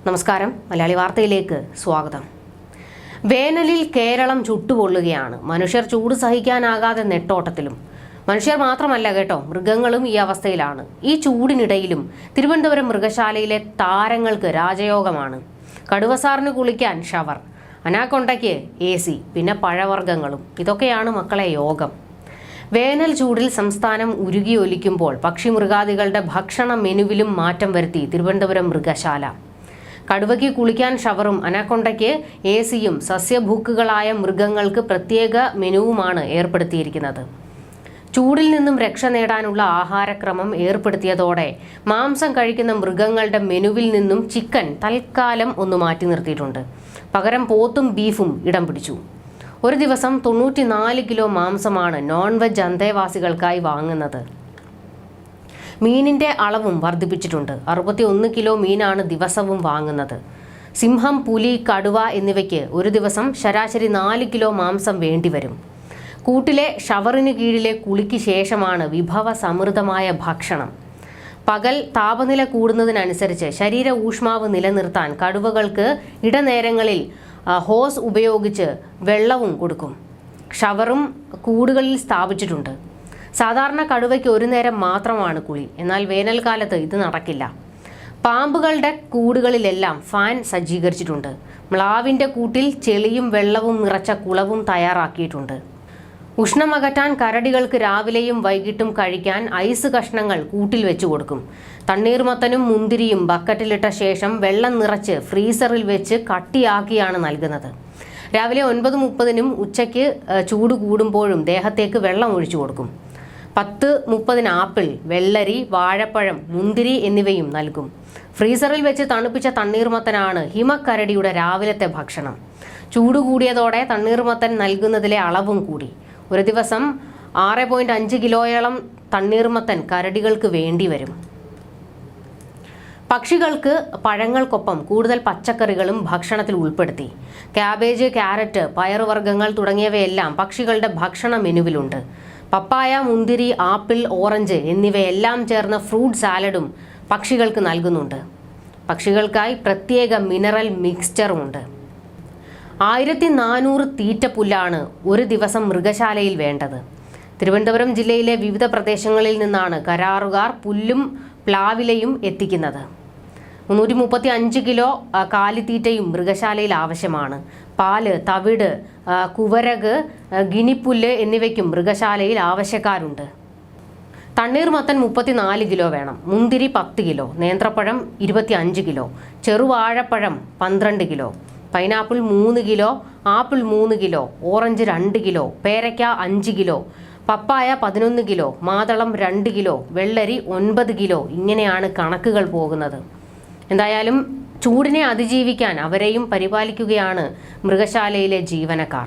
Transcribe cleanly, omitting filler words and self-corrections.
നമസ്കാരം, മലയാളി വാർത്തയിലേക്ക് സ്വാഗതം. വേനലിൽ കേരളം ചുട്ടുപൊള്ളുകയാണ്. മനുഷ്യർ ചൂട് സഹിക്കാനാകാതെ നെട്ടോട്ടത്തിലും. മനുഷ്യർ മാത്രമല്ല കേട്ടോ, മൃഗങ്ങളും ഈ അവസ്ഥയിലാണ്. ഈ ചൂടിനിടയിലും തിരുവനന്തപുരം മൃഗശാലയിലെ താരങ്ങൾക്ക് രാജയോഗമാണ്. കടുവസാറിന് കുളിക്കാൻ ഷവർ, അനാക്കൊണ്ടയ്ക്ക് AC, പിന്നെ പഴവർഗ്ഗങ്ങളും. ഇതൊക്കെയാണ് മക്കളെ യോഗം. വേനൽ ചൂടിൽ സംസ്ഥാനം ഉരുകിയൊലിക്കുമ്പോൾ പക്ഷിമൃഗാദികളുടെ ഭക്ഷണ മെനുവിലും മാറ്റം വരുത്തി തിരുവനന്തപുരം മൃഗശാല. കടുവയ്ക്ക് കുളിക്കാൻ ഷവറും അനാക്കൊണ്ടയ്ക്ക് ACയും സസ്യഭൂക്കുകളായ മൃഗങ്ങൾക്ക് പ്രത്യേക മെനുവുമാണ് ഏർപ്പെടുത്തിയിരിക്കുന്നത്. ചൂടിൽ നിന്നും രക്ഷ നേടാനുള്ള ആഹാരക്രമം ഏർപ്പെടുത്തിയതോടെ മാംസം കഴിക്കുന്ന മൃഗങ്ങളുടെ മെനുവിൽ നിന്നും ചിക്കൻ തൽക്കാലം ഒന്ന് മാറ്റി നിർത്തിയിട്ടുണ്ട്. പകരം പോത്തും ബീഫും ഇടം പിടിച്ചു. ഒരു ദിവസം 94 കിലോ മാംസമാണ് നോൺ വെജ് അന്തേവാസികൾക്കായി വാങ്ങുന്നത്. മീനിന്റെ അളവും വർദ്ധിപ്പിച്ചിട്ടുണ്ട്. 61 കിലോ മീനാണ് ദിവസവും വാങ്ങുന്നത്. സിംഹം, പുലി, കടുവ എന്നിവയ്ക്ക് ഒരു ദിവസം ശരാശരി 4 കിലോ മാംസം വേണ്ടിവരും. കൂട്ടിലെ ഷവറിന് കീഴിലെ കുളിക്ക് ശേഷമാണ് വിഭവ സമൃദ്ധമായ ഭക്ഷണം. പകൽ താപനില കൂടുന്നതിനനുസരിച്ച് ശരീര ഊഷ്മാവ് നിലനിർത്താൻ കടുവകൾക്ക് ഇടനേരങ്ങളിൽ ഹോസ് ഉപയോഗിച്ച് വെള്ളവും കൊടുക്കും. ഷവറും കൂടുകളിൽ സ്ഥാപിച്ചിട്ടുണ്ട്. സാധാരണ കടുവയ്ക്ക് ഒരു നേരം മാത്രമാണ് കുളി. എന്നാൽ വേനൽക്കാലത്ത് ഇത് നടക്കില്ല. പാമ്പുകളുടെ കൂടുകളിലെല്ലാം ഫാൻ സജ്ജീകരിച്ചിട്ടുണ്ട്. മ്ലാവിൻ്റെ കൂട്ടിൽ ചെളിയും വെള്ളവും നിറച്ച കുളവും തയ്യാറാക്കിയിട്ടുണ്ട്. ഉഷ്ണമകറ്റാൻ കരടികൾക്ക് രാവിലെയും വൈകിട്ടും കഴിക്കാൻ ഐസ് കഷ്ണങ്ങൾ കൂട്ടിൽ വെച്ചു കൊടുക്കും. തണ്ണീർമത്തനും മുന്തിരിയും ബക്കറ്റിലിട്ട ശേഷം വെള്ളം നിറച്ച് ഫ്രീസറിൽ വെച്ച് കട്ടിയാക്കിയാണ് നൽകുന്നത്. രാവിലെ 9:30 ഉച്ചയ്ക്ക് ചൂട് കൂടുമ്പോഴും ദേഹത്തേക്ക് വെള്ളം ഒഴിച്ചു കൊടുക്കും. 10:30 ആപ്പിൾ, വെള്ളരി, വാഴപ്പഴം, മുന്തിരി എന്നിവയും നൽകും. ഫ്രീസറിൽ വെച്ച് തണുപ്പിച്ച തണ്ണീർമത്തനാണ് ഹിമക്കരടിയുടെ രാവിലത്തെ ഭക്ഷണം. ചൂട് കൂടിയതോടെ തണ്ണീർമത്തൻ നൽകുന്നതിലെ അളവും കൂടി. ഒരു ദിവസം 6.5 കിലോയോളം തണ്ണീർമത്തൻ കരടികൾക്ക് വേണ്ടി വരും. പക്ഷികൾക്ക് പഴങ്ങൾക്കൊപ്പം കൂടുതൽ പച്ചക്കറികളും ഭക്ഷണത്തിൽ ഉൾപ്പെടുത്തി. ക്യാബേജ്, ക്യാരറ്റ്, പയറുവർഗ്ഗങ്ങൾ തുടങ്ങിയവയെല്ലാം പക്ഷികളുടെ ഭക്ഷണ മെനുവിലുണ്ട്. പപ്പായ, മുന്തിരി, ആപ്പിൾ, ഓറഞ്ച് എന്നിവയെല്ലാം ചേർന്ന ഫ്രൂട്ട് സാലഡും പക്ഷികൾക്ക് നൽകുന്നുണ്ട്. പക്ഷികൾക്കായി പ്രത്യേക മിനറൽ മിക്സ്ചറുമുണ്ട്. 1400 തീറ്റപ്പുല്ലാണ് ഒരു ദിവസം മൃഗശാലയിൽ വേണ്ടത്. തിരുവനന്തപുരം ജില്ലയിലെ വിവിധ പ്രദേശങ്ങളിൽ നിന്നാണ് കരാറുകാർ പുല്ലും പ്ലാവിലയും എത്തിക്കുന്നത്. 335 കിലോ കാലിത്തീറ്റയും മൃഗശാലയിൽ ആവശ്യമാണ്. പാല്, തവിട്, കുവരക്, ഗിനിപ്പുല്ല് എന്നിവയ്ക്കും മൃഗശാലയിൽ ആവശ്യക്കാരുണ്ട്. തണ്ണീർമത്തൻ 34 കിലോ വേണം. മുന്തിരി 10 കിലോ, നേന്ത്രപ്പഴം 25 കിലോ, ചെറുവാഴപ്പഴം 12 kilo, pineapple 3 kilo, apple 3 kilo, orange 2 kilo, പേരയ്ക്ക 5 കിലോ, പപ്പായ 11 കിലോ, മാതളം 2 കിലോ, വെള്ളരി 9 കിലോ. ഇങ്ങനെയാണ് കണക്കുകൾ പോകുന്നത്. എന്തായാലും ചൂടിനെ അതിജീവിക്കാൻ അവരെയും പരിപാലിക്കുകയാണ് മൃഗശാലയിലെ ജീവനക്കാർ.